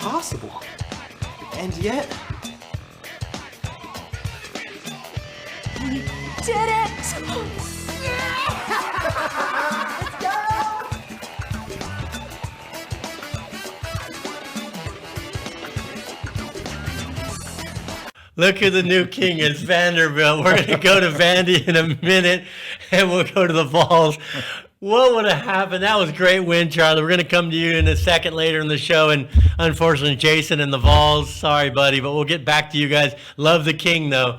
impossible. And yet... We did it! Let's go! Look who the new king is, Vanderbilt. We're going to go to Vandy in a minute, and we'll go to the Vols. What would have happened? That was a great win, Charlie. We're going to come to you in a second later in the show, and unfortunately, Jason and the Vols, sorry, buddy, but we'll get back to you guys. Love the king, though.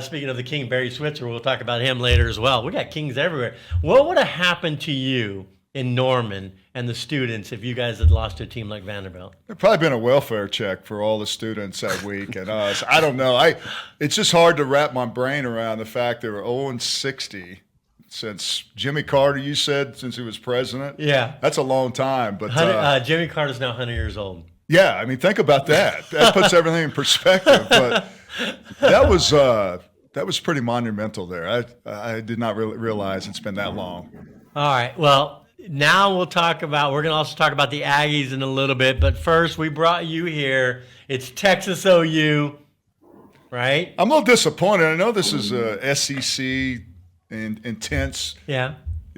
Speaking of the king, Barry Switzer, we'll talk about him later as well. We got kings everywhere. What would have happened to you in Norman and the students if you guys had lost to a team like Vanderbilt? There'd probably been a welfare check for all the students that week and us. I don't know. It's just hard to wrap my brain around the fact they were 0-60 since Jimmy Carter, you said, since he was president. Yeah. That's a long time. But Jimmy Carter's now 100 years old. Yeah, I mean, think about that. That puts everything in perspective. But that was pretty monumental there. I did not really realize it's been that long. All right. Well, now we're going to also talk about the Aggies in a little bit. But first, we brought you here. It's Texas OU, right? I'm a little disappointed. I know this is a SEC and intense,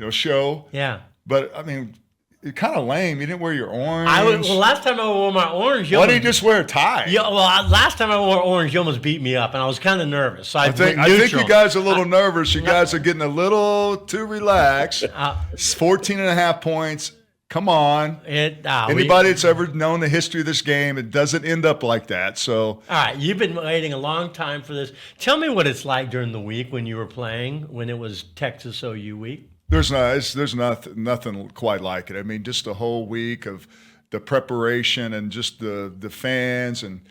show. Yeah. But I mean, it's kind of lame. You didn't wear your orange. Last time I wore my orange, why didn't you just wear a tie? Yeah. Well, last time I wore orange, you almost beat me up, and I was kind of nervous. So I think you guys are a little nervous. You guys are getting a little too relaxed. 14.5 points. Come on. Anybody that's ever known the history of this game, it doesn't end up like that. So, all right, you've been waiting a long time for this. Tell me what it's like during the week when you were playing, when it was Texas OU week. There's nothing quite like it. I mean, just the whole week of the preparation and just the fans and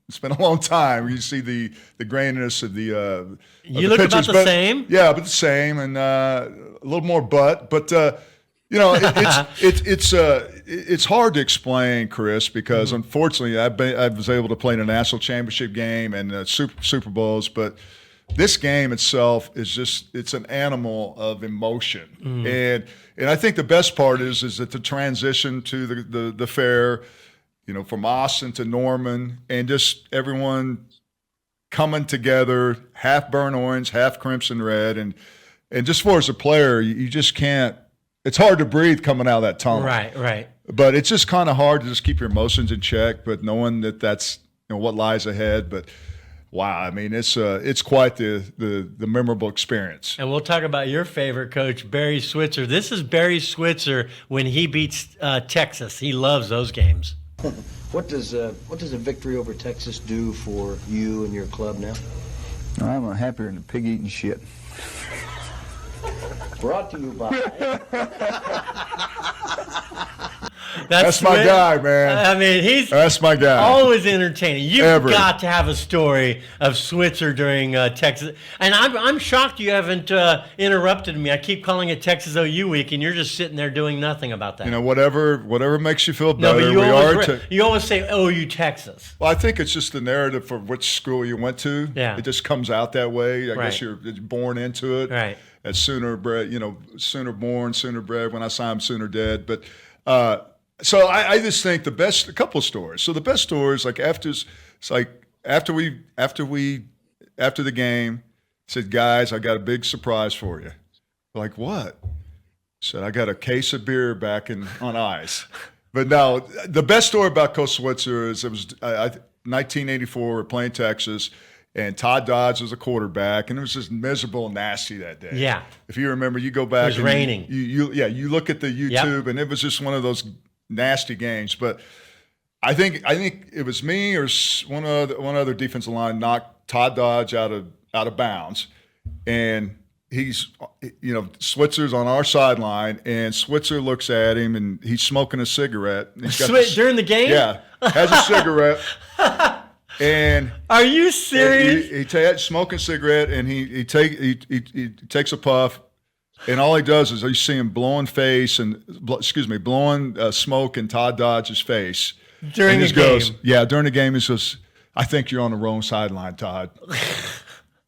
it's been a long time. You see the graininess of the you look pitches, about the same. Yeah, but the same and a little more butt. But it's hard to explain, Chris, because unfortunately I was able to play in a national championship game and Super Bowls, but this game itself is it's an animal of emotion. And I think the best part is that the transition to the fair, from Austin to Norman, and just everyone coming together, half burnt orange, half crimson red, and just for as a player, you just can't. It's hard to breathe coming out of that tunnel. Right. But it's just kind of hard to just keep your emotions in check, but knowing that's what lies ahead. But wow, I mean, it's quite the memorable experience. And we'll talk about your favorite coach, Barry Switzer. This is Barry Switzer when he beats Texas. He loves those games. What does a victory over Texas do for you and your club now? I'm happier than a pig eating shit. Brought to you by... That's my guy, man. I mean, that's my guy. Always entertaining. You've got to have a story of Switzer during Texas. And I'm shocked you haven't interrupted me. I keep calling it Texas OU week, and you're just sitting there doing nothing about that. Whatever makes you feel better. No, but you always say OU Texas. Well, I think it's just the narrative for which school you went to. Yeah. It just comes out that way. I guess you're born into it. Right. As Sooner bred, Sooner born, Sooner bred. When I saw him, Sooner dead. But so I just think a couple of stories. So the best stories, like after the game, said, guys, I got a big surprise for you. Like, what? Said, I got a case of beer back on ice. But no, the best story about Coach Switzer is it was 1984. We're playing Texas. And Todd Dodge was a quarterback, and it was just miserable and nasty that day. Yeah. If you remember, you go back. It was raining. You look at the YouTube, and it was just one of those nasty games. But I think it was me or one other defensive line knocked Todd Dodge out of bounds, and he's Switzer's on our sideline, and Switzer looks at him, and he's smoking a cigarette. During the game? Yeah, has a cigarette. And are you serious? He takes smoking cigarette, and he takes a puff, and all he does is you see him blowing smoke in Todd Dodge's face during the game. During the game he goes, I think you're on the wrong sideline, Todd.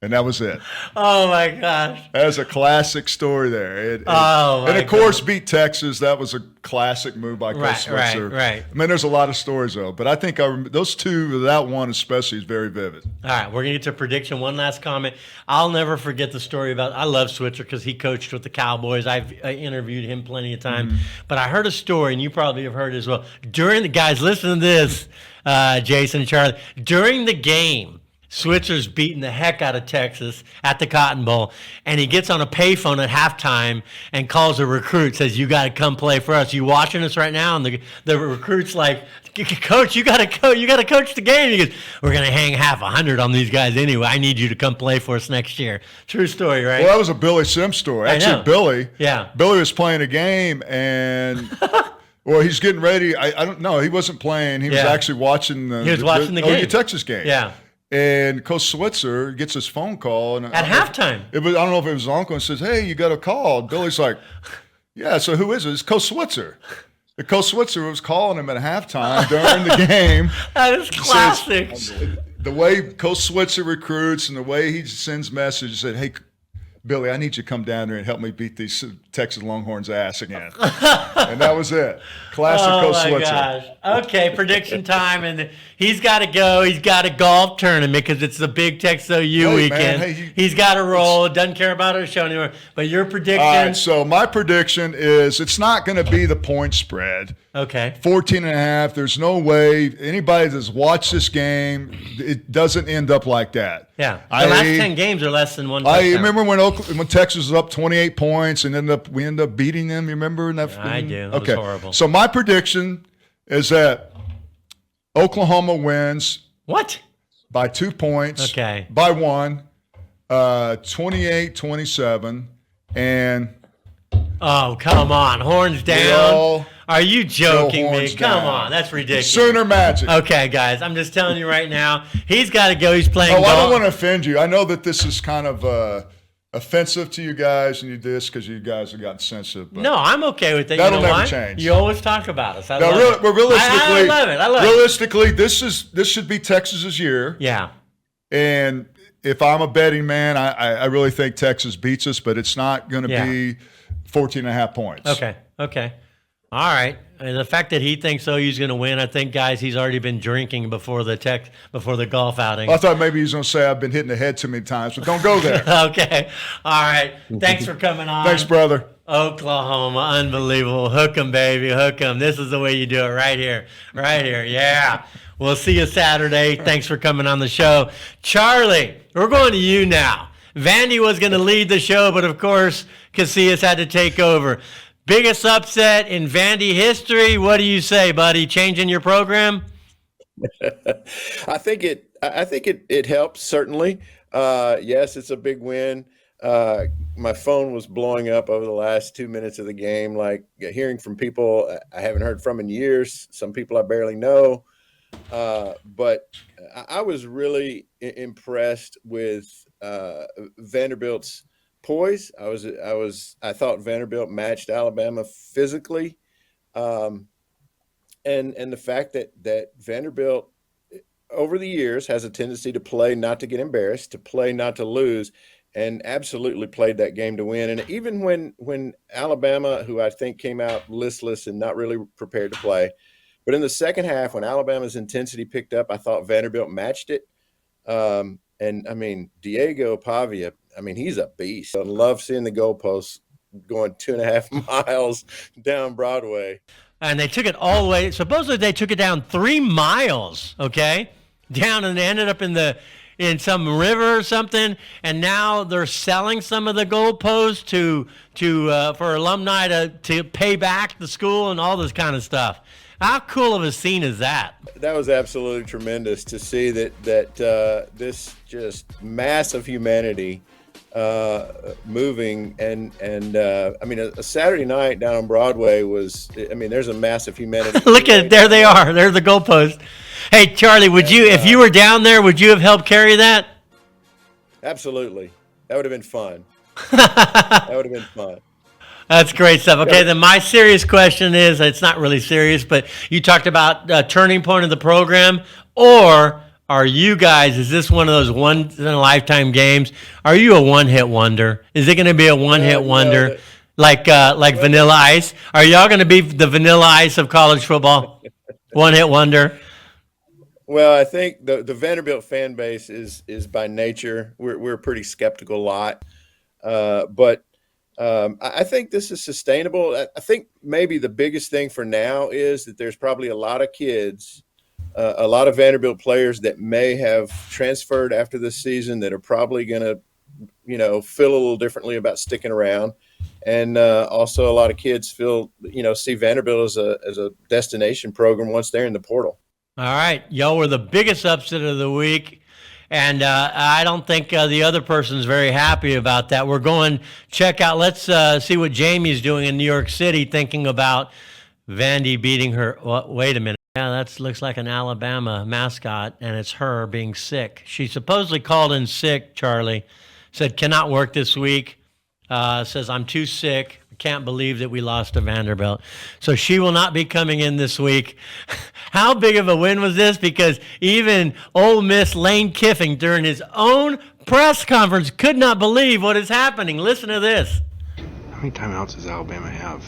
And that was it. Oh, my gosh. That's a classic story there. And of course, beat Texas. That was a classic move by Coach Switzer. Right. I mean, there's a lot of stories, though. But I think those two, that one especially, is very vivid. All right, we're going to get to prediction. One last comment. I'll never forget the story about, I love Switzer because he coached with the Cowboys. I interviewed him plenty of time. But I heard a story, and you probably have heard it as well. Guys, listen to this, Jason and Charlie. During the game, Switzer's beating the heck out of Texas at the Cotton Bowl, and he gets on a payphone at halftime and calls a recruit, says, "You got to come play for us. You watching us right now?" And the recruit's like, "Coach, you got to coach the game." He goes, "We're gonna hang half 100 on these guys anyway. I need you to come play for us next year." True story, right? Well, that was a Billy Sims story. Actually, Billy was playing a game and. Well, he's getting ready. I don't know. He wasn't playing. He was actually watching the game. Texas game. Yeah. And Coach Switzer gets his phone call at halftime. I don't know if it was his uncle, and says, "Hey, you got a call." Billy's like, "Yeah, so who is it?" It's Coach Switzer. And Coach Switzer was calling him at halftime during the game. That is classic. The way Coach Switzer recruits and the way he sends messages, said, "Hey, Billy, I need you to come down there and help me beat these Texas Longhorns' ass again." And that was it. Classic Coach Switzer. Gosh. Okay, prediction time. And he's got to go. He's got a golf tournament because it's the big Texas OU weekend. Man, he's got to roll. Doesn't care about our show anymore. But your prediction? All right, so my prediction is it's not going to be the point spread. Okay. 14.5. There's no way anybody that's watched this game, it doesn't end up like that. Yeah. The last 10 games are less than one touchdown. I remember when Texas was up 28 points and we ended up beating them. You remember? I do. Okay. It was horrible. So my prediction is that Oklahoma wins. What? By 2 points. Okay. By 1. 28-27. And oh, come on. Horns down. Are you joking me? Come on. That's ridiculous. Sooner Magic. Okay, guys. I'm just telling you right now. He's got to go. He's playing golf. I don't want to offend you. I know that this is kind of offensive to you guys and you do this because you guys have gotten sensitive. But no, I'm okay with that. That'll never change. You always talk about us. I love it. Realistically, I love it. Realistically, this should be Texas's year. Yeah. And if I'm a betting man, I really think Texas beats us, but it's not going to be 14.5 points. Okay. All right. And the fact that he thinks OU's going to win, I think, guys, he's already been drinking before the golf outing. I thought maybe he was going to say I've been hitting the head too many times, but don't go there. Okay. All right. Thanks for coming on. Thanks, brother. Oklahoma, unbelievable. Hook 'em, baby. Hook 'em. This is the way you do it right here. Right here. Yeah. We'll see you Saturday. Thanks for coming on the show. Charlie, we're going to you now. Vandy was going to lead the show, but, of course, Casillas had to take over. Biggest upset in Vandy history. What do you say, buddy? Changing your program? I think it helps, certainly. Yes, it's a big win. My phone was blowing up over the last 2 minutes of the game, like hearing from people I haven't heard from in years, some people I barely know. But I was really impressed with Vanderbilt's poise. I thought Vanderbilt matched Alabama physically. And the fact that Vanderbilt over the years has a tendency to play not to get embarrassed, to play not to lose, and absolutely played that game to win. And even when Alabama, who I think came out listless and not really prepared to play, but in the second half, when Alabama's intensity picked up, I thought Vanderbilt matched it. And I mean, Diego Pavia, I mean, he's a beast. I love seeing the goalposts going 2.5 miles down Broadway. And they took it all the way. Supposedly they took it down 3 miles, okay, down, and they ended up in some river or something. And now they're selling some of the goalposts for alumni to pay back the school and all this kind of stuff. How cool of a scene is that? That was absolutely tremendous to see that this just mass of humanity moving and I mean a Saturday night down on Broadway was, I mean, there's a massive humanity. Look at it, there they are. There's the goalpost. Hey, Charlie, if you were down there, would you have helped carry that? Absolutely. That would have been fun. That would have been fun. That's great stuff. Okay, then my serious question is, it's not really serious, but you talked about a turning point of the program or Are you guys, is this one of those once-in-a-lifetime games? Are you a one-hit wonder? Is it going to be a one-hit wonder like Vanilla Ice? Are y'all going to be the Vanilla Ice of college football? One-hit wonder? Well, I think the Vanderbilt fan base is by nature, we're a pretty skeptical lot. But I think this is sustainable. I think maybe the biggest thing for now is that there's probably a lot of kids, a lot of Vanderbilt players that may have transferred after this season that are probably going to, feel a little differently about sticking around. And also a lot of kids see Vanderbilt as a destination program once they're in the portal. All right. Y'all were the biggest upset of the week. And I don't think the other person's very happy about that. We're going check out. Let's see what Jamie's doing in New York City, thinking about Vandy beating her. Well, wait a minute. Yeah, that looks like an Alabama mascot, and it's her being sick. She supposedly called in sick, Charlie. Said, cannot work this week. Says, I'm too sick. Can't believe that we lost to Vanderbilt. So she will not be coming in this week. How big of a win was this? Because even Ole Miss Lane Kiffin, during his own press conference, could not believe what is happening. Listen to this. How many timeouts does Alabama have?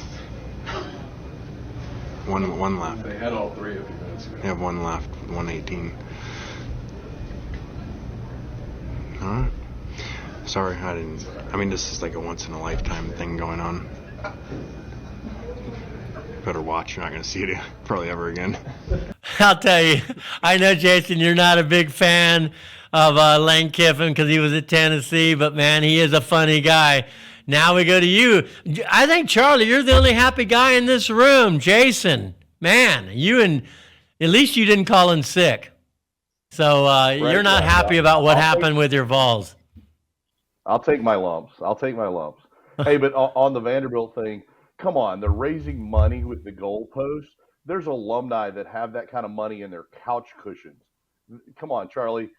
One left. They had all three a few minutes ago. They have one left, 118. All right. Sorry, I didn't. I mean, this is like a once-in-a-lifetime thing going on. Better watch. You're not going to see it probably ever again. I'll tell you, I know, Jason, you're not a big fan of Lane Kiffin because he was at Tennessee, but, man, he is a funny guy. Now we go to you. I think, Charlie, you're the only happy guy in this room. Jason, man, at least you didn't call in sick. So you're not happy about what happened with your Vols. I'll take my lumps. Hey, but on the Vanderbilt thing, come on, they're raising money with the goalposts. There's alumni that have that kind of money in their couch cushions. Come on, Charlie.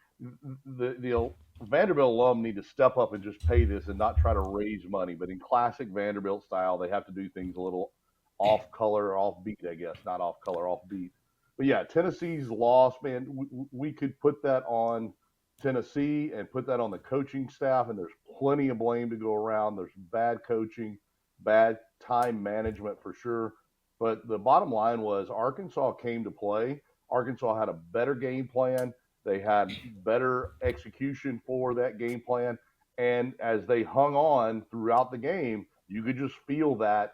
The Vanderbilt alum need to step up and just pay this and not try to raise money. But in classic Vanderbilt style, they have to do things a little off color, off beat, I guess. Not off color, off beat. But yeah, Tennessee's loss, man, we could put that on Tennessee and put that on the coaching staff, and there's plenty of blame to go around. There's bad coaching, bad time management for sure. But the bottom line was Arkansas came to play. Arkansas had a better game plan. They had better execution for that game plan. And as they hung on throughout the game, you could just feel that,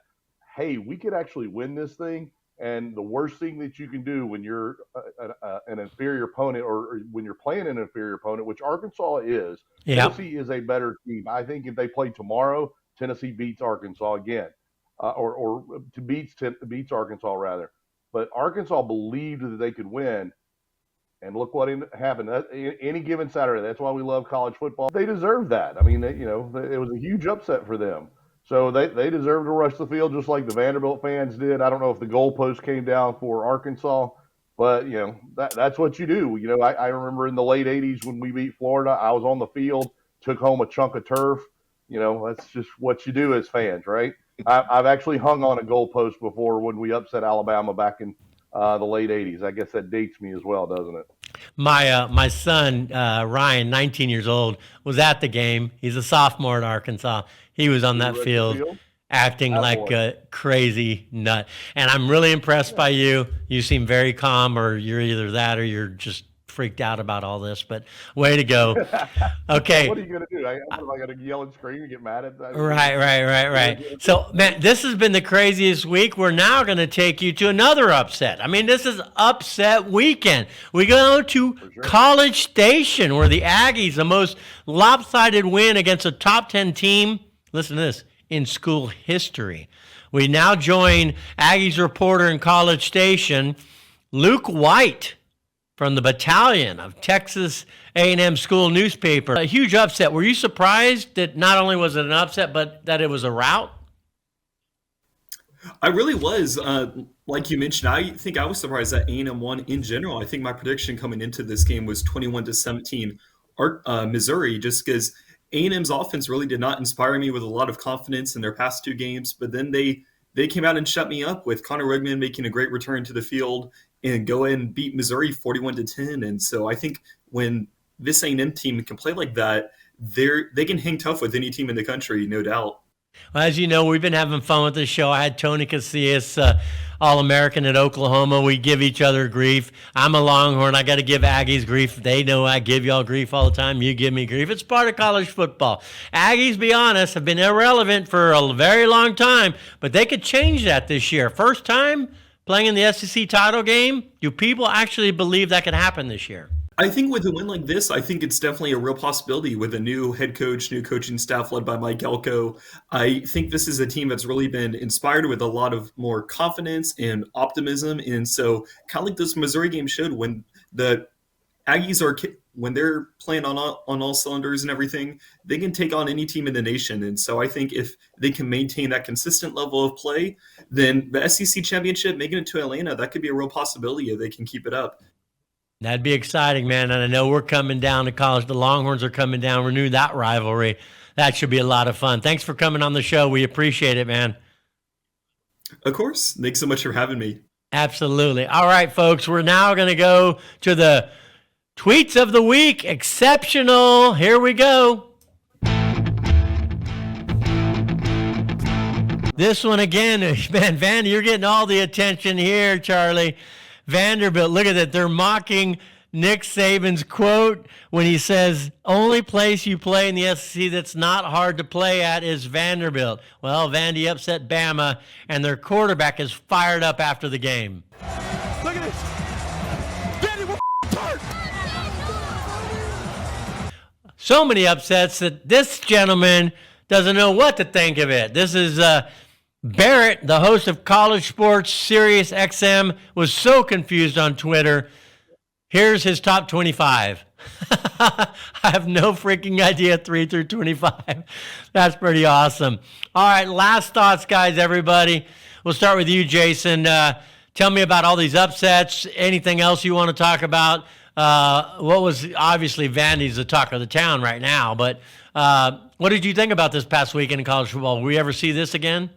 hey, we could actually win this thing. And the worst thing that you can do when you're an inferior opponent or when you're playing an inferior opponent, which Arkansas is, Tennessee is a better team. I think if they play tomorrow, Tennessee beats Arkansas again, or beats Arkansas rather. But Arkansas believed that they could win, and look what happened. Any given Saturday, that's why we love college football. They deserve that. I mean, it was a huge upset for them. So they deserve to rush the field just like the Vanderbilt fans did. I don't know if the goalpost came down for Arkansas, but, that's what you do. I remember in the late 80s when we beat Florida, I was on the field, took home a chunk of turf. That's just what you do as fans, right? I've actually hung on a goalpost before when we upset Alabama back in the late 80s. I guess that dates me as well, doesn't it? My son, Ryan, 19 years old, was at the game. He's a sophomore at Arkansas. He was on that field acting like a crazy nut. And I'm really impressed by you. You seem very calm, or you're either that or you're just freaked out about all this, but way to go. Okay. What are you going to do? Am I going to yell and scream and get mad at that? Right. So, man, this has been the craziest week. We're now going to take you to another upset. I mean, this is upset weekend. We go to College Station, where the Aggies, the most lopsided win against a top 10 team, listen to this, in school history. We now join Aggies reporter in College Station, Luke White, from the Battalion of Texas A&M School Newspaper. A huge upset. Were you surprised that not only was it an upset, but that it was a rout? I really was. Like you mentioned, I think I was surprised that A&M won in general. I think my prediction coming into this game was 21-17 Missouri, just because A&M's offense really did not inspire me with a lot of confidence in their past two games. But then they came out and shut me up with Connor Wegman making a great return to the field and go and beat Missouri 41-10. And so I think when this A&M team can play like that, they can hang tough with any team in the country, no doubt. Well, as you know, we've been having fun with this show. I had Tony Casillas, All-American at Oklahoma. We give each other grief. I'm a Longhorn. I got to give Aggies grief. They know I give y'all grief all the time. You give me grief. It's part of college football. Aggies, be honest, have been irrelevant for a very long time, but they could change that this year. First time playing in the SEC title game. Do people actually believe that could happen this year? I think with a win like this, I think it's definitely a real possibility with a new head coach, new coaching staff led by Mike Elko. I think this is a team that's really been inspired with a lot of more confidence and optimism. And so kind of like this Missouri game showed, when the Aggies when they're playing on all cylinders and everything, they can take on any team in the nation. And so I think if they can maintain that consistent level of play, then the SEC championship, making it to Atlanta, that could be a real possibility if they can keep it up. That'd be exciting, man. And I know we're coming down to college. The Longhorns are coming down. Renew that rivalry. That should be a lot of fun. Thanks for coming on the show. We appreciate it, man. Of course. Thanks so much for having me. Absolutely. All right, folks. We're now going to go to the tweets of the week. Exceptional. Here we go. This one again, man, Vandy, you're getting all the attention here, Charlie. Vanderbilt, look at that. They're mocking Nick Saban's quote when he says, only place you play in the SEC that's not hard to play at is Vanderbilt. Well, Vandy upset Bama, and their quarterback is fired up after the game. Look at this. Vandy, we're hurt. So many upsets that this gentleman doesn't know what to think of it. This is Barrett, the host of College Sports Sirius XM, was so confused on Twitter. Here's his top 25. I have no freaking idea, 3 through 25. That's pretty awesome. All right, last thoughts, guys, everybody. We'll start with you, Jason. Tell me about all these upsets. Anything else you want to talk about? What was obviously Vandy's the talk of the town right now, but what did you think about this past weekend in college football? Will we ever see this again?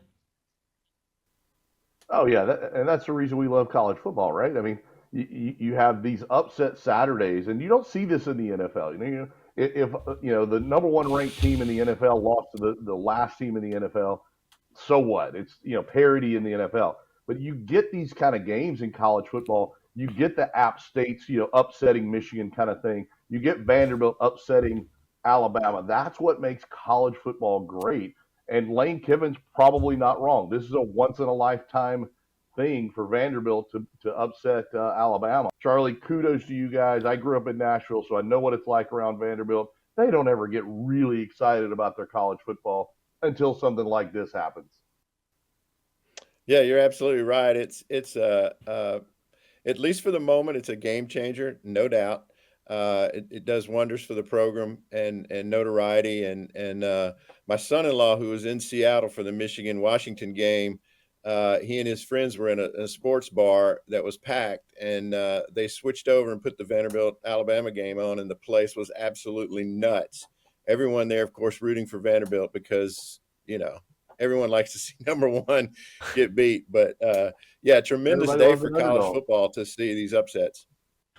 Oh, yeah, and that's the reason we love college football, right? I mean, you have these upset Saturdays, and you don't see this in the NFL. If the number one ranked team in the NFL lost to the last team in the NFL, so what? It's parity in the NFL. But you get these kind of games in college football. You get the App States, upsetting Michigan kind of thing. You get Vanderbilt upsetting Alabama. That's what makes college football great. And Lane Kiffin's probably not wrong. This is a once-in-a-lifetime thing for Vanderbilt to upset Alabama. Charlie, kudos to you guys. I grew up in Nashville, so I know what it's like around Vanderbilt. They don't ever get really excited about their college football until something like this happens. Yeah, you're absolutely right. It's at least for the moment, it's a game changer, no doubt. It does wonders for the program and notoriety. And my son-in-law, who was in Seattle for the Michigan-Washington game, he and his friends were in a sports bar that was packed, and they switched over and put the Vanderbilt-Alabama game on, and the place was absolutely nuts. Everyone there, of course, rooting for Vanderbilt because, everyone likes to see number one get beat. But, tremendous day for college football to see these upsets.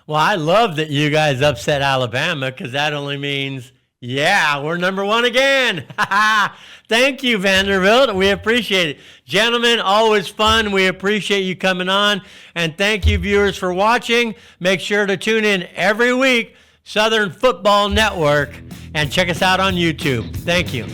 Well, I love that you guys upset Alabama because that only means, we're number one again. Thank you, Vanderbilt. We appreciate it. Gentlemen, always fun. We appreciate you coming on. And thank you, viewers, for watching. Make sure to tune in every week, Southern Football Network, and check us out on YouTube. Thank you.